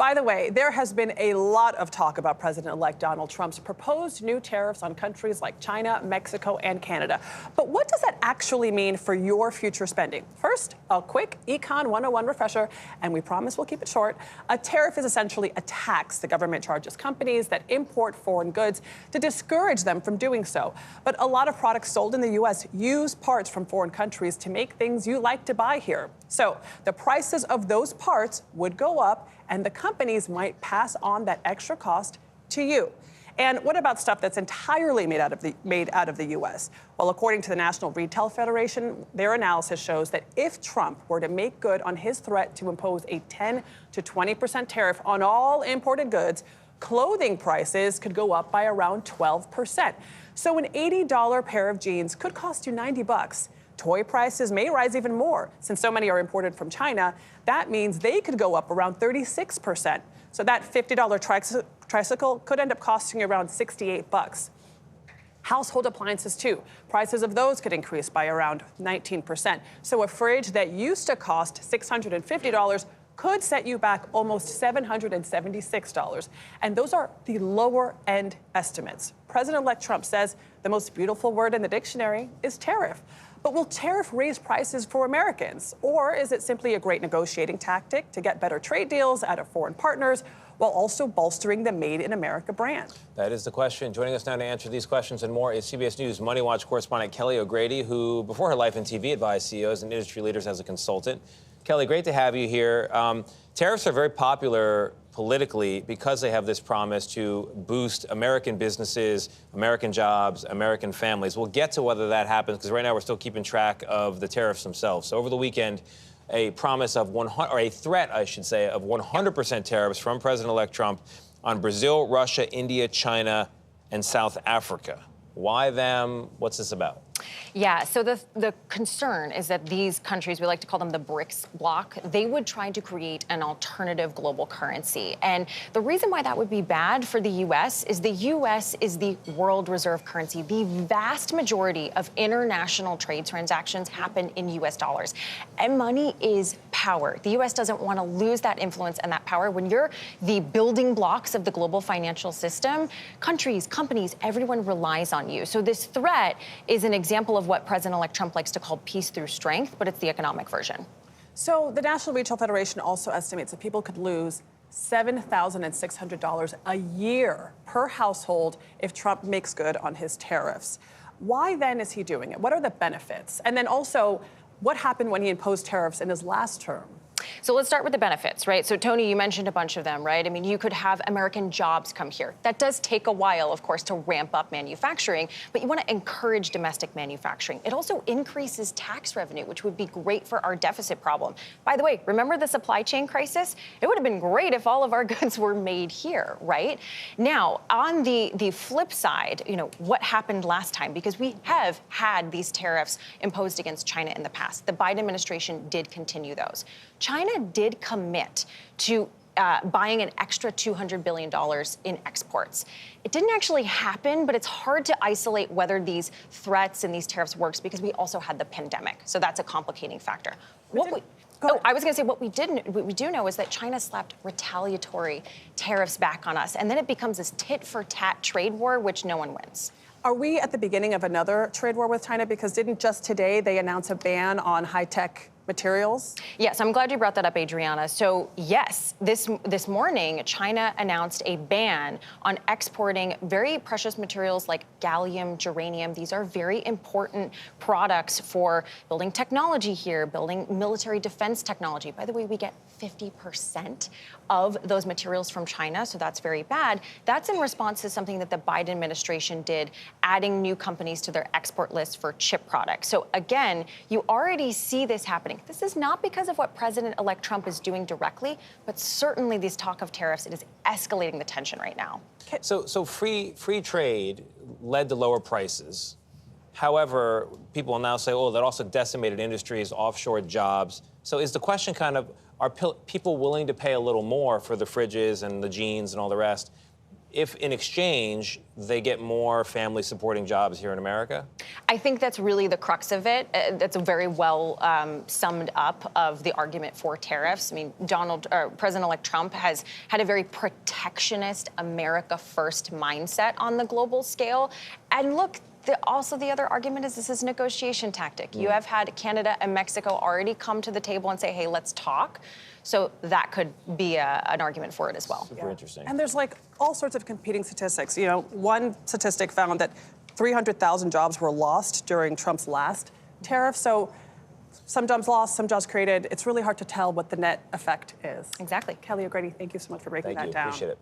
By the way, there has been a lot of talk about President-elect Donald Trump's proposed new tariffs on countries like China, Mexico, and Canada. But what does that actually mean for your future spending? First, a quick Econ 101 refresher, and we promise we'll keep it short. A tariff is essentially a tax the government charges companies that import foreign goods to discourage them from doing so. But a lot of products sold in the U.S. use parts from foreign countries to make things you like to buy here. So the prices of those parts would go up, and the companies might pass on that extra cost to you. And what about stuff that's entirely made out of the U.S.? Well, according to the National Retail Federation, their analysis shows that if Trump were to make good on his threat to impose a 10 to 20% tariff on all imported goods, clothing prices could go up by around 12%. So an $80 pair of jeans could cost you $90. Toy prices may rise even more. Since so many are imported from China, that means they could go up around 36%. So that $50 tricycle could end up costing around $68. Household appliances, too. Prices of those could increase by around 19%. So a fridge that used to cost $650 could set you back almost $776. And those are the lower end estimates. President-elect Trump says the most beautiful word in the dictionary is tariff. But will tariff raise prices for Americans? Or is it simply a great negotiating tactic to get better trade deals out of foreign partners while also bolstering the Made in America brand? That is the question. Joining us now to answer these questions and more is CBS News MoneyWatch correspondent Kelly O'Grady, who, before her life in TV, advised CEOs and industry leaders as a consultant. Kelly, great to have you here. Tariffs are very popular politically because they have this promise to boost American businesses, American jobs, American families. We'll get to whether that happens because right now we're still keeping track of the tariffs themselves. So over the weekend, a promise of a threat, I should say, of 100% tariffs from President-elect Trump on Brazil, Russia, India, China, and South Africa. Why them? What's this about? Yeah, so the concern is that these countries, we like to call them the BRICS bloc, they would try to create an alternative global currency. And the reason why that would be bad for the U.S. is the world reserve currency. The vast majority of international trade transactions happen in U.S. dollars. And money is power. The U.S. doesn't want to lose that influence and that power. When you're the building blocks of the global financial system, countries, companies, everyone relies on you. So this threat is an example of what President-elect Trump likes to call peace through strength, but it's the economic version. So the National Retail Federation also estimates that people could lose $7,600 a year per household if Trump makes good on his tariffs. Why then is he doing it? What are the benefits? And then also, what happened when he imposed tariffs in his last term? So let's start with the benefits, right? So, Tony, you mentioned a bunch of them, right? I mean, you could have American jobs come here. That does take a while, of course, to ramp up manufacturing, but you want to encourage domestic manufacturing. It also increases tax revenue, which would be great for our deficit problem. By the way, remember the supply chain crisis? It would have been great if all of our goods were made here, right? Now, on the flip side, what happened last time? Because we have had these tariffs imposed against China in the past. The Biden administration did continue those. China did commit to buying an extra $200 billion in exports. It didn't actually happen, but it's hard to isolate whether these threats and these tariffs works because we also had the pandemic. So that's a complicating factor. I was going to say what we do know is that China slapped retaliatory tariffs back on us, and then it becomes this tit-for-tat trade war, which no one wins. Are we at the beginning of another trade war with China? Because didn't just today they announce a ban on high-tech materials? Yes, I'm glad you brought that up, Adriana. So yes, this morning, China announced a ban on exporting very precious materials like gallium, germanium. These are very important products for building technology here, building military defense technology. By the way, we get 50% of those materials from China, so that's very bad. That's in response to something that the Biden administration did, adding new companies to their export list for chip products. So again, you already see this happening. This is not because of what President-elect Trump is doing directly, but certainly this talk of tariffs, it is escalating the tension right now. So free trade led to lower prices. However, people will now say, oh, that also decimated industries, offshore jobs. So is the question kind of, are people willing to pay a little more for the fridges and the jeans and all the rest if in exchange they get more family-supporting jobs here in America? I think that's really the crux of it. That's a very well summed up of the argument for tariffs. I mean, President-elect Trump has had a very protectionist, America-first mindset on the global scale. And look, also the other argument is this is a negotiation tactic. You have had Canada and Mexico already come to the table and say, hey, let's talk. So that could be an argument for it as well. Super interesting. And there's like all sorts of competing statistics. You know, one statistic found that 300,000 jobs were lost during Trump's last tariff. So some jobs lost, some jobs created. It's really hard to tell what the net effect is. Exactly. Kelly O'Grady, thank you so much for breaking that down. Appreciate it.